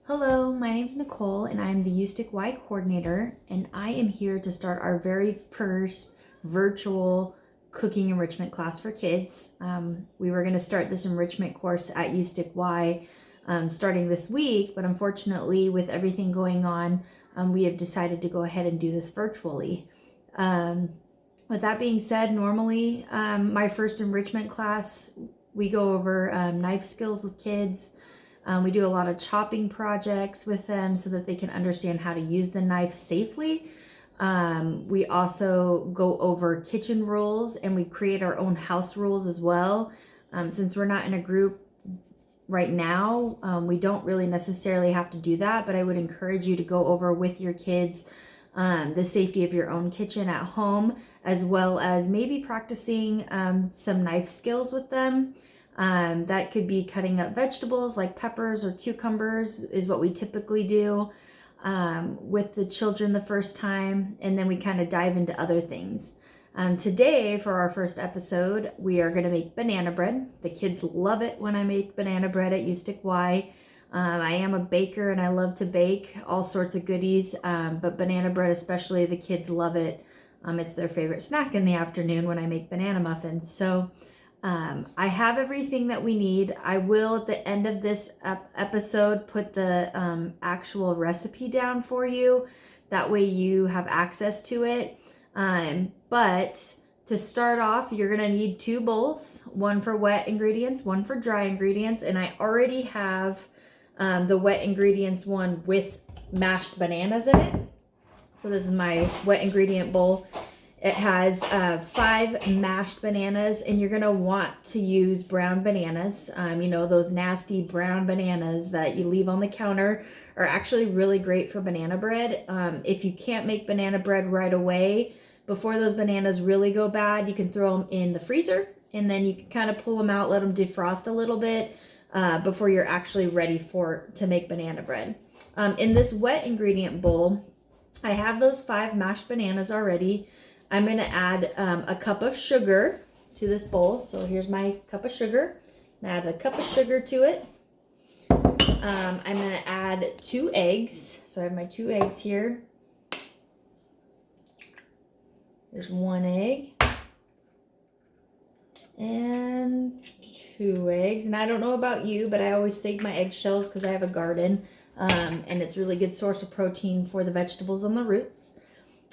Hello, my name's Nicole and I'm the Ustick Y coordinator, and I am here to start our very first virtual cooking enrichment class for kids. We were going to start this enrichment course at Ustick Y starting this week, but unfortunately with everything going on, we have decided to go ahead and do this virtually. With that being said, normally my first enrichment class, we go over knife skills with kids. We do a lot of chopping projects with them so that they can understand how to use the knife safely. We also go over kitchen rules, and we create our own house rules as well. Since we're not in a group right now, we don't really necessarily have to do that, but I would encourage you to go over with your kids the safety of your own kitchen at home, as well as maybe practicing some knife skills with them. That could be cutting up vegetables like peppers or cucumbers is what we typically do with the children the first time, and then we kind of dive into other things. Today, for our first episode, we are going to make banana bread. The kids love it when I make banana bread at Ustick Y. I am a baker and I love to bake all sorts of goodies, but banana bread especially, the kids love it. It's their favorite snack in the afternoon when I make banana muffins. So I have everything that we need. I will, at the end of this episode, put the actual recipe down for you. That way you have access to it. But to start off, you're going to need 2 bowls, one for wet ingredients, one for dry ingredients. And I already have the wet ingredients one with mashed bananas in it. So this is my wet ingredient bowl. It has 5 mashed bananas, and you're gonna want to use brown bananas. You know, those nasty brown bananas that you leave on the counter are actually really great for banana bread. If you can't make banana bread right away, before those bananas really go bad, you can throw them in the freezer, and then you can kind of pull them out, let them defrost a little bit before you're actually ready to make banana bread. In this wet ingredient bowl, I have those 5 mashed bananas already. I'm going to add a cup of sugar to this bowl. So here's my cup of sugar. Add a cup of sugar to it. I'm going to add 2 eggs. So I have my 2 eggs here. There's 1 egg. And 2 eggs. And I don't know about you, but I always save my eggshells because I have a garden. And it's a really good source of protein for the vegetables on the roots.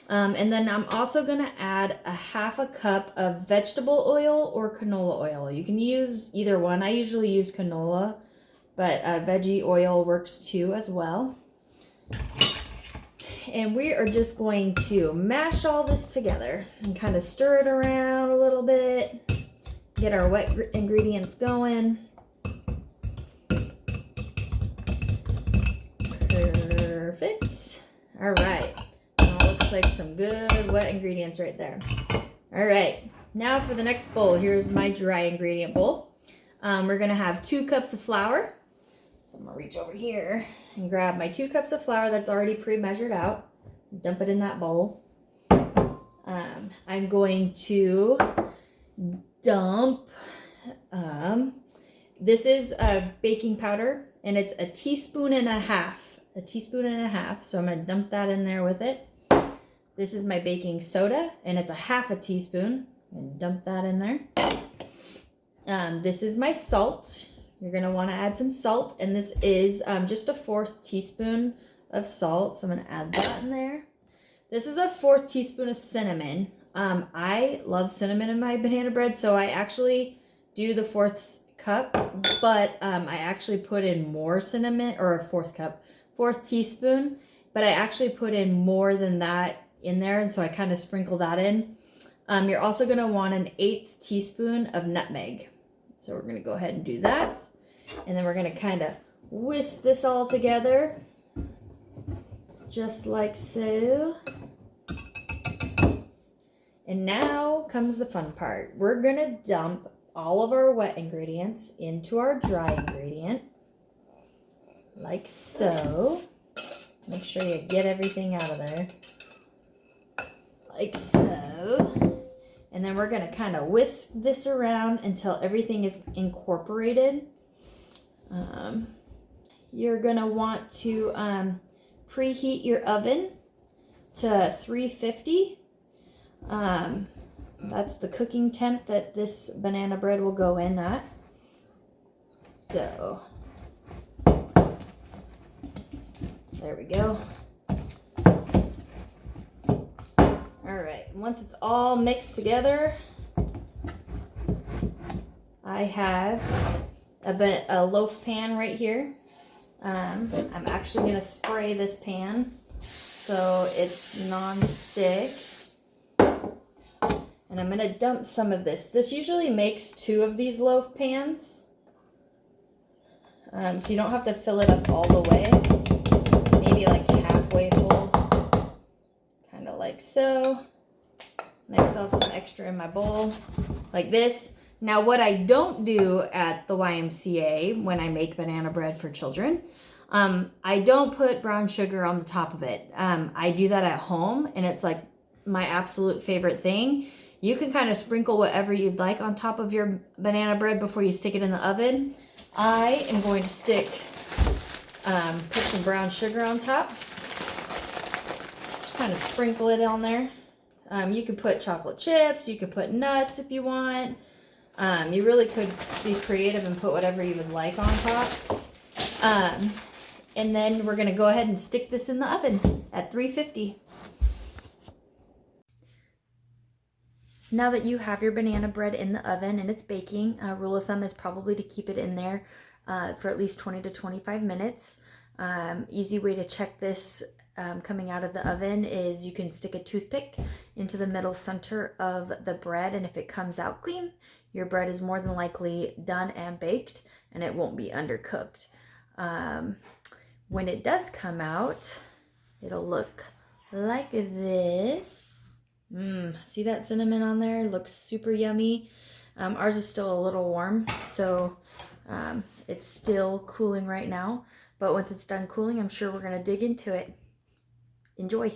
And then I'm also going to add a half a cup of vegetable oil or canola oil. You can use either one. I usually use canola, but veggie oil works too as well. And we are just going to mash all this together and kind of stir it around a little bit. Get our wet ingredients going. Perfect. All right. Looks like some good wet ingredients right there. All right, now for the next bowl. Here's my dry ingredient bowl. We're gonna have 2 cups of flour. So I'm gonna reach over here and grab my 2 cups of flour that's already pre-measured out. Dump it in that bowl. I'm going to dump, this is a baking powder, and it's a teaspoon and a half. So I'm gonna dump that in there with it. This is my baking soda, and it's a half a teaspoon. And dump that in there. This is my salt. You're going to want to add some salt, and this is just a 1/4 teaspoon of salt. So I'm going to add that in there. This is a 1/4 teaspoon of cinnamon. I love cinnamon in my banana bread, so I actually do the 1/4 cup, but I actually put in more cinnamon, or a 1/4 teaspoon, but I actually put in more than that in there, and so I kind of sprinkle that in. You're also going to want an 1/8 teaspoon of nutmeg. So we're going to go ahead and do that. And then we're going to kind of whisk this all together, just like so. And now comes the fun part. We're going to dump all of our wet ingredients into our dry ingredient, like so. Make sure you get everything out of there. Like so. And then we're going to kind of whisk this around until everything is incorporated. you're gonna want to preheat your oven to 350. That's the cooking temp that this banana bread will go in at. So, there we go. Alright, once it's all mixed together, I have a loaf pan right here. I'm actually going to spray this pan so it's non-stick. And I'm going to dump some of this. This usually makes 2 of these loaf pans. So you don't have to fill it up all the way. Maybe like halfway full. Kind of like so. And I still have some extra in my bowl. Like this. Now what I don't do at the YMCA when I make banana bread for children, I don't put brown sugar on the top of it. I do that at home and it's like my absolute favorite thing. You can kind of sprinkle whatever you'd like on top of your banana bread before you stick it in the oven. I am going to put some brown sugar on top. Just kind of sprinkle it on there. You could put chocolate chips, you could put nuts if you want. You really could be creative and put whatever you would like on top. And then we're gonna go ahead and stick this in the oven at 350. Now that you have your banana bread in the oven and it's baking, a rule of thumb is probably to keep it in there for at least 20 to 25 minutes. Easy way to check this coming out of the oven is you can stick a toothpick into the middle center of the bread, and if it comes out clean, your bread is more than likely done and baked and it won't be undercooked. When it does come out, it'll look like this. See that cinnamon on there? It looks super yummy. Ours is still a little warm, so it's still cooling right now. But once it's done cooling, I'm sure we're gonna dig into it. Enjoy.